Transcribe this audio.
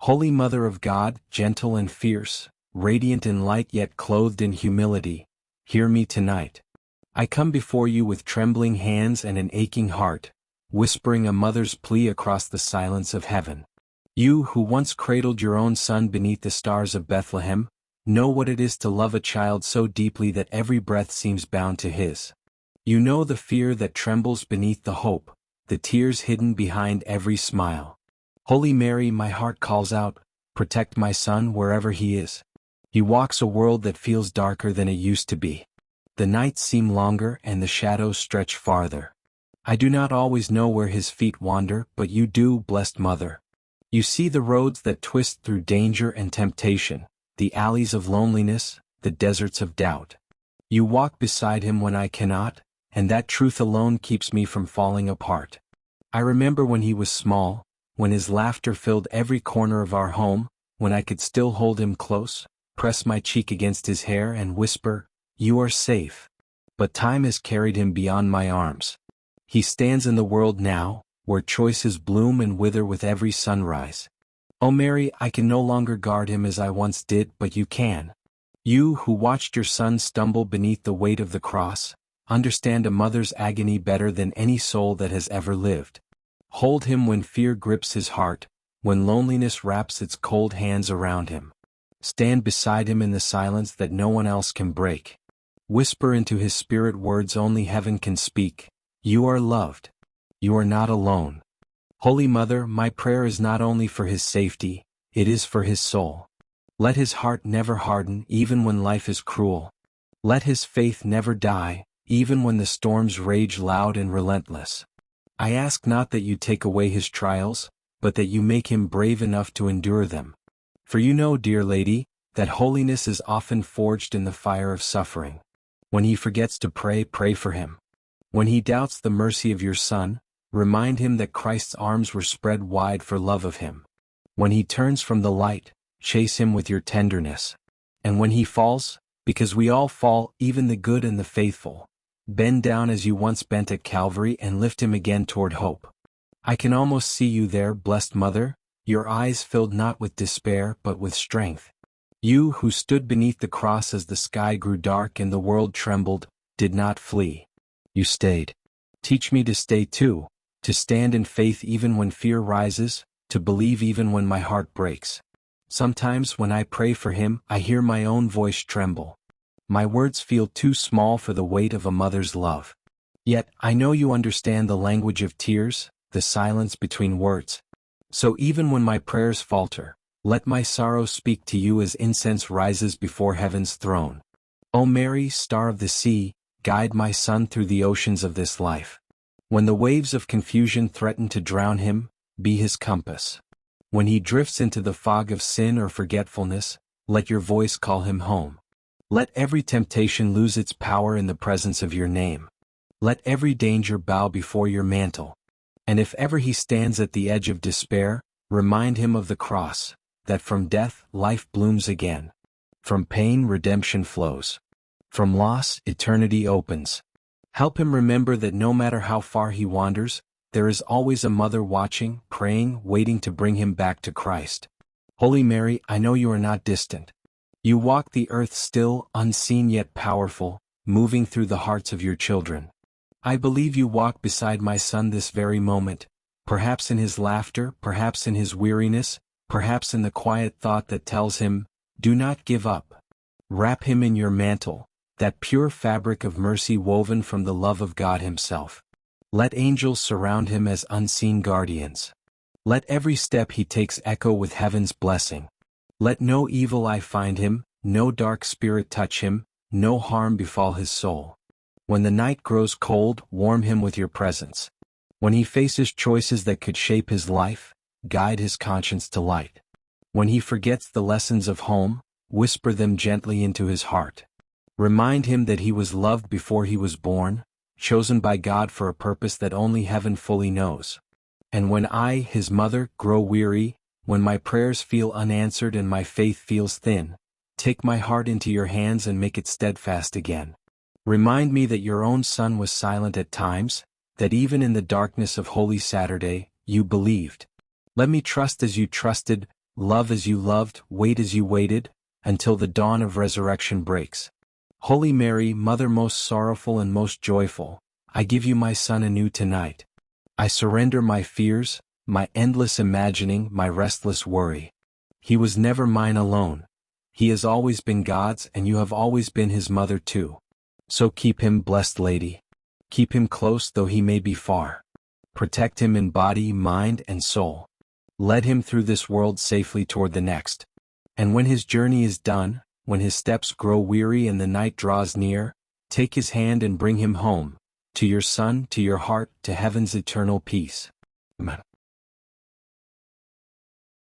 Holy Mother of God, gentle and fierce, radiant in light yet clothed in humility, hear me tonight. I come before you with trembling hands and an aching heart, whispering a mother's plea across the silence of heaven. You who once cradled your own son beneath the stars of Bethlehem, know what it is to love a child so deeply that every breath seems bound to his. You know the fear that trembles beneath the hope, the tears hidden behind every smile. Holy Mary, my heart calls out, protect my son wherever he is. He walks a world that feels darker than it used to be. The nights seem longer and the shadows stretch farther. I do not always know where his feet wander, but you do, blessed Mother. You see the roads that twist through danger and temptation, the alleys of loneliness, the deserts of doubt. You walk beside him when I cannot, and that truth alone keeps me from falling apart. I remember when he was small, when his laughter filled every corner of our home, when I could still hold him close, press my cheek against his hair and whisper, "You are safe." But time has carried him beyond my arms. He stands in the world now, where choices bloom and wither with every sunrise. Oh Mary, I can no longer guard him as I once did, but you can. You who watched your son stumble beneath the weight of the cross, understand a mother's agony better than any soul that has ever lived. Hold him when fear grips his heart, when loneliness wraps its cold hands around him. Stand beside him in the silence that no one else can break. Whisper into his spirit words only heaven can speak. You are loved. You are not alone. Holy Mother, my prayer is not only for his safety, it is for his soul. Let his heart never harden even when life is cruel. Let his faith never die, even when the storms rage loud and relentless. I ask not that you take away his trials, but that you make him brave enough to endure them. For you know, dear Lady, that holiness is often forged in the fire of suffering. When he forgets to pray, pray for him. When he doubts the mercy of your Son, remind him that Christ's arms were spread wide for love of him. When he turns from the light, chase him with your tenderness. And when he falls, because we all fall, even the good and the faithful, bend down as you once bent at Calvary and lift him again toward hope. I can almost see you there, blessed Mother, your eyes filled not with despair but with strength. You who stood beneath the cross as the sky grew dark and the world trembled, did not flee. You stayed. Teach me to stay too, to stand in faith even when fear rises, to believe even when my heart breaks. Sometimes when I pray for him, I hear my own voice tremble. My words feel too small for the weight of a mother's love. Yet, I know you understand the language of tears, the silence between words. So even when my prayers falter, let my sorrow speak to you as incense rises before heaven's throne. O Mary, star of the sea, guide my son through the oceans of this life. When the waves of confusion threaten to drown him, be his compass. When he drifts into the fog of sin or forgetfulness, let your voice call him home. Let every temptation lose its power in the presence of your name. Let every danger bow before your mantle. And if ever he stands at the edge of despair, remind him of the cross, that from death, life blooms again. From pain, redemption flows. From loss, eternity opens. Help him remember that no matter how far he wanders, there is always a mother watching, praying, waiting to bring him back to Christ. Holy Mary, I know you are not distant. You walk the earth still, unseen yet powerful, moving through the hearts of your children. I believe you walk beside my son this very moment, perhaps in his laughter, perhaps in his weariness, perhaps in the quiet thought that tells him, do not give up. Wrap him in your mantle, that pure fabric of mercy woven from the love of God himself. Let angels surround him as unseen guardians. Let every step he takes echo with heaven's blessing. Let no evil eye find him, no dark spirit touch him, no harm befall his soul. When the night grows cold, warm him with your presence. When he faces choices that could shape his life, guide his conscience to light. When he forgets the lessons of home, whisper them gently into his heart. Remind him that he was loved before he was born, chosen by God for a purpose that only heaven fully knows. And when I, his mother, grow weary, when my prayers feel unanswered and my faith feels thin, take my heart into your hands and make it steadfast again. Remind me that your own son was silent at times, that even in the darkness of Holy Saturday, you believed. Let me trust as you trusted, Love as you loved, wait as you waited, until the dawn of resurrection breaks. Holy Mary, Mother most sorrowful and most joyful, I give you my Son anew tonight. I surrender my fears, my endless imagining, my restless worry. He was never mine alone. He has always been God's, and you have always been his mother too. So keep him, blessed Lady. Keep him close though he may be far. Protect him in body, mind, and soul. Lead him through this world safely toward the next. And when his journey is done, when his steps grow weary and the night draws near, take his hand and bring him home, to your Son, to your heart, to heaven's eternal peace. Amen.